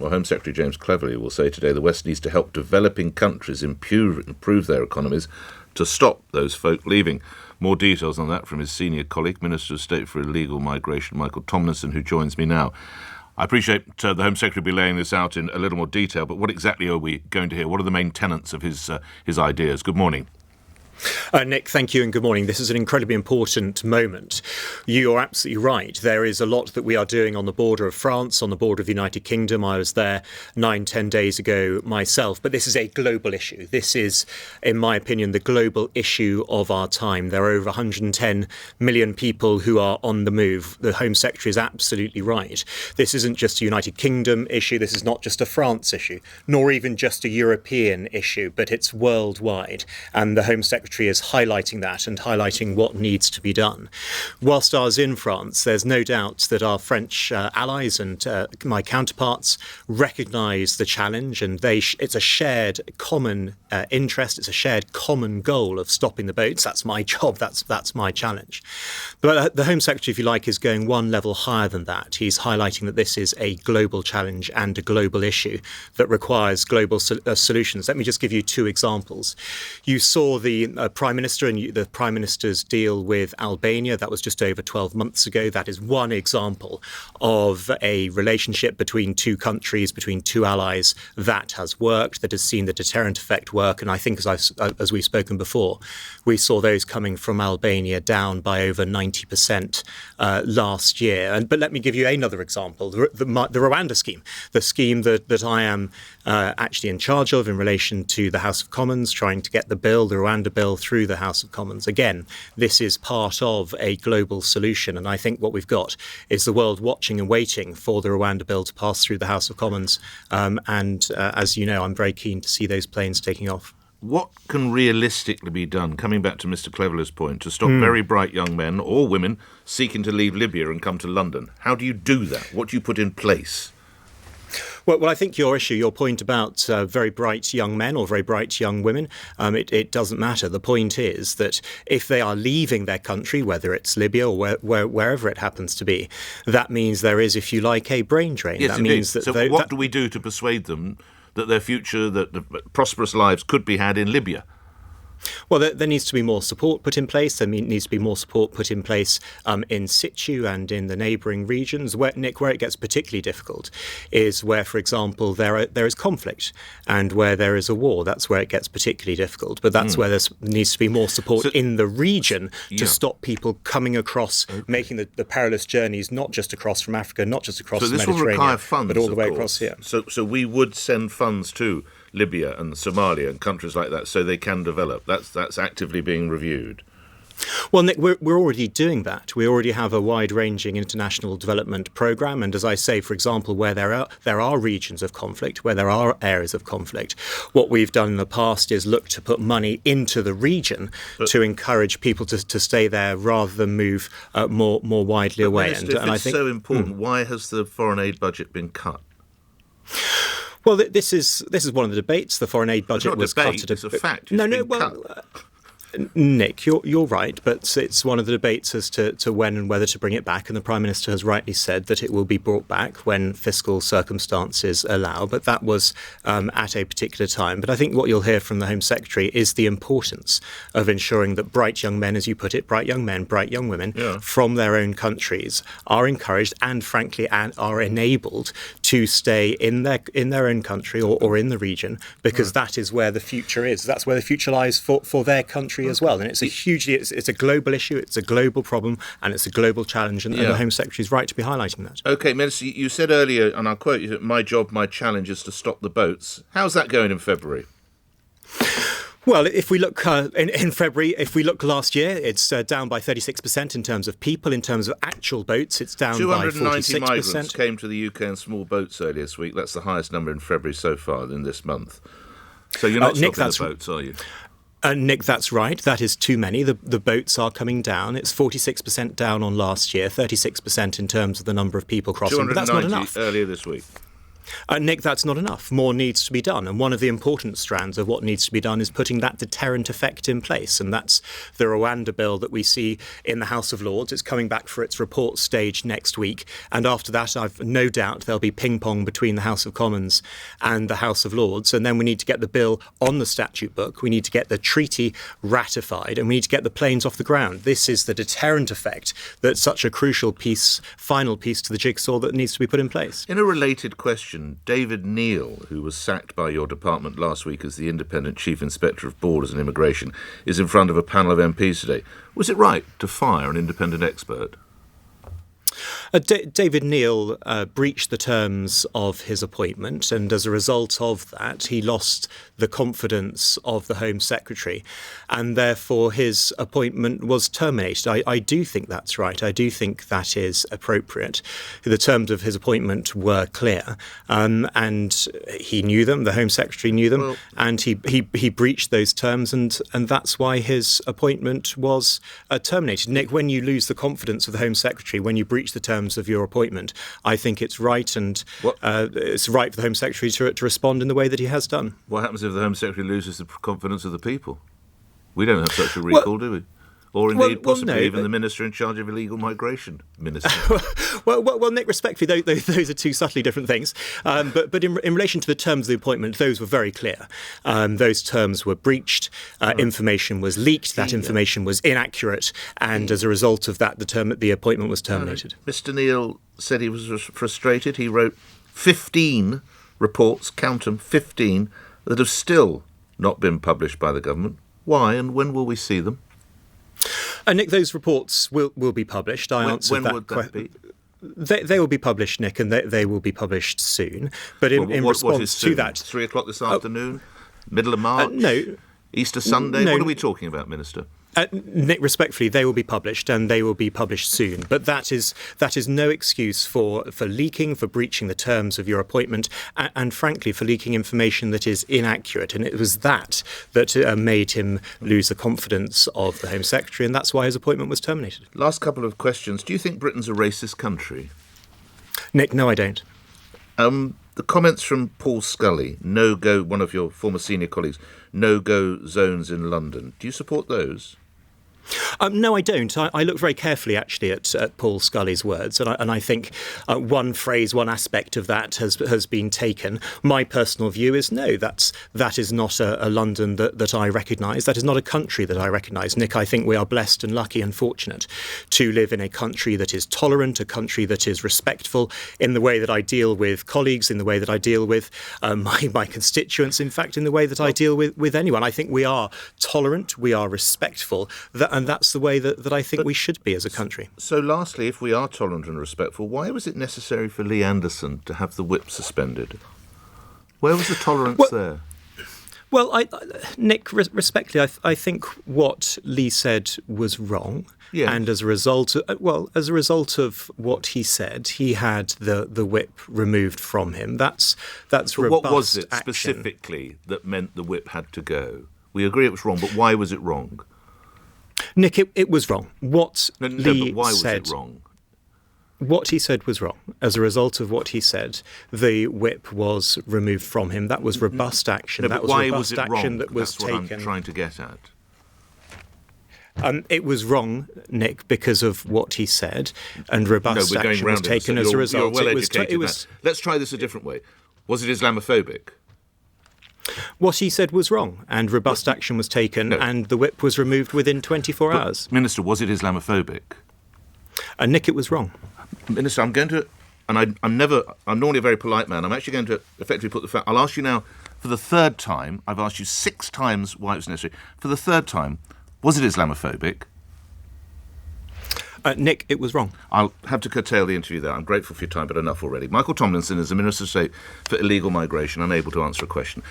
Well, Home Secretary James Cleverly will say today the West needs to help developing countries improve their economies to stop those folk leaving. More details on that from his senior colleague, Minister of State for Illegal Migration, Michael Tomlinson, who joins me now. I appreciate the Home Secretary will be laying this out in a little more detail, but what exactly are we going to hear? What are the main tenets of his ideas? Good morning. Nick, thank you and good morning. This is an incredibly important moment. You are absolutely right. There is a lot that we are doing on the border of France, on the border of the United Kingdom. I was there 9-10 days ago myself, but this is a global issue. This is, in my opinion, the global issue of our time. There are over 110 million people who are on the move. The Home Secretary is absolutely right. This isn't just a United Kingdom issue. This is not just a France issue, nor even just a European issue, but it's worldwide. And the Home Secretary is highlighting that and highlighting what needs to be done. Whilst I was in France, there's no doubt that our French allies and my counterparts recognise the challenge, and it's a shared common interest, it's a shared common goal of stopping the boats. That's my job, that's my challenge. But the Home Secretary, if you like, is going one level higher than that. He's highlighting that this is a global challenge and a global issue that requires global solutions. Let me just give you two examples. You saw the Prime Minister and the Prime Minister's deal with Albania. That was just over 12 months ago. That is one example of a relationship between two countries, between two allies that has worked, that has seen the deterrent effect work. And I think, as we've spoken before, we saw those coming from Albania down by over 90% last year. But let me give you another example, the Rwanda scheme, the scheme that I am actually in charge of in relation to the House of Commons, trying to get the Rwanda bill through the House of Commons. Again, this is part of a global solution, and I think what we've got is the world watching and waiting for the Rwanda bill to pass through the House of Commons, as you know, I'm very keen to see those planes taking off. What can realistically be done, coming back to Mr. Cleverly's point, to stop very bright young men or women seeking to leave Libya and come to London? How do you do that? What do you put in place? Well, I think your point about very bright young men or very bright young women, it doesn't matter. The point is that if they are leaving their country, whether it's Libya or wherever it happens to be, that means there is, if you like, a brain drain. Yes, that indeed. means that. So what do we do to persuade them that their future, that the prosperous lives could be had in Libya? Well, there needs to be more support put in place. There needs to be more support put in place in situ and in the neighbouring regions. Where it gets particularly difficult is where, for example, there is conflict and where there is a war. That's where it gets particularly difficult. But that's where there needs to be more support in the region to stop people coming across, making the perilous journeys, not just across from Africa, not just across the Mediterranean, will require funds, but all the way across here. So we would send funds to Libya and Somalia and countries like that so they can develop. That's actively being reviewed. Well, Nick, we're already doing that. We already have a wide-ranging international development programme, and as I say, for example, where there are regions of conflict, where there are areas of conflict, what we've done in the past is look to put money into the region to encourage people to stay there rather than move more widely away. Minister, and I think so important. Why has the foreign aid budget been cut? Well, this is one of the debates. The foreign aid budget was cut. It's a fact. Nick, you're right, but it's one of the debates as to when and whether to bring it back, and the Prime Minister has rightly said that it will be brought back when fiscal circumstances allow, but that was at a particular time. But I think what you'll hear from the Home Secretary is the importance of ensuring that bright young men, as you put it, bright young men, bright young women from their own countries are encouraged and, frankly, are enabled to stay in their own country or in the region, because that is where the future is. That's where the future lies for their country as well. And it's a global issue, it's a global problem, and it's a global challenge, and the Home Secretary is right to be highlighting that. OK, Minister, you said earlier, and I'll quote you, my job, my challenge is to stop the boats. How's that going in February? Well, if we look in February, if we look last year, it's down by 36% in terms of people. In terms of actual boats, it's down by 46%. 290 migrants came to the UK in small boats earlier this week. That's the highest number in February so far in this month. So you're not stopping the boats, are you? Nick, that's right. That is too many. The boats are coming down. It's 46% down on last year, 36% in terms of the number of people crossing. But that's not enough. Earlier this week. Nick, that's not enough. More needs to be done. And one of the important strands of what needs to be done is putting that deterrent effect in place. And that's the Rwanda bill that we see in the House of Lords. It's coming back for its report stage next week. And after that, I've no doubt there'll be ping-pong between the House of Commons and the House of Lords. And then we need to get the bill on the statute book. We need to get the treaty ratified. And we need to get the planes off the ground. This is the deterrent effect that's such a crucial piece, final piece to the jigsaw that needs to be put in place. In a related question, David Neal, who was sacked by your department last week as the Independent Chief Inspector of Borders and Immigration, is in front of a panel of MPs today. Was it right to fire an independent expert? David Neal breached the terms of his appointment, and as a result of that, he lost the confidence of the Home Secretary, and therefore his appointment was terminated. I do think that's right. I do think that is appropriate. The terms of his appointment were clear, and he knew them, the Home Secretary knew them, and he breached those terms, and that's why his appointment was terminated. Nick, when you lose the confidence of the Home Secretary, when you breach the terms of your appointment, I think it's right, and it's right for the Home Secretary to respond in the way that he has done. What happens if the Home Secretary loses the confidence of the people? We don't have such a recall, do we? Or indeed, possibly even the Minister in charge of illegal migration, Minister. Well, Nick, respectfully, those are two subtly different things. But in relation to the terms of the appointment, those were very clear. Those terms were breached. Information was leaked. That information was inaccurate. And as a result of that, the appointment was terminated. Mr. Neal said he was frustrated. He wrote 15 reports, count them, 15, that have still not been published by the government. Why and when will we see them? Nick, those reports will be published. When would that be? They will be published, Nick, and they will be published soon. But in response to that... 3 o'clock this afternoon? Middle of March? No. Easter Sunday? No. What are we talking about, Minister? Nick, respectfully, they will be published, and they will be published soon. But that is no excuse for leaking, for breaching the terms of your appointment, and frankly, for leaking information that is inaccurate. And it was that made him lose the confidence of the Home Secretary, and that's why his appointment was terminated. Last couple of questions. Do you think Britain's a racist country? Nick, no, I don't. The comments from Paul Scully, no-go, one of your former senior colleagues, no-go zones in London. Do you support those? No, I don't. I looked very carefully, actually, at Paul Scully's words, and I think one phrase, one aspect of that has been taken. My personal view is no, that is not a London that I recognise. That is not a country that I recognise. Nick, I think we are blessed and lucky and fortunate to live in a country that is tolerant, a country that is respectful in the way that I deal with colleagues, in the way that I deal with my constituents, in fact, in the way that I deal with anyone. I think we are tolerant, we are respectful, and that's the way that I think we should be as a country. So lastly, if we are tolerant and respectful, why was it necessary for Lee Anderson to have the whip suspended? Where was the tolerance there? Well, Nick, respectfully, I think what Lee said was wrong. Yes. And as a result of what he said, he had the whip removed from him. That's robust action. What was it specifically that meant the whip had to go? We agree it was wrong, but why was it wrong? Nick, it was wrong. What Lee but why was said, it wrong? What he said was wrong. As a result of what he said, the whip was removed from him. That was robust action. That was robust action wrong? That was That's taken. What I'm trying to get at. It was wrong, Nick, because of what he said, and robust action was taken as a result. You're well educated. Let's try this a different way. Was it Islamophobic? What he said was wrong, and robust action was taken, and the whip was removed within 24 hours. Minister, was it Islamophobic? Nick, it was wrong. Minister, I'm going to, and I'm normally a very polite man, I'm actually going to effectively put the fact, I'll ask you now for the third time, I've asked you 6 times why it was necessary. For the third time, was it Islamophobic? Nick, it was wrong. I'll have to curtail the interview there. I'm grateful for your time, but enough already. Michael Tomlinson is the Minister of State for Illegal Migration, unable to answer a question.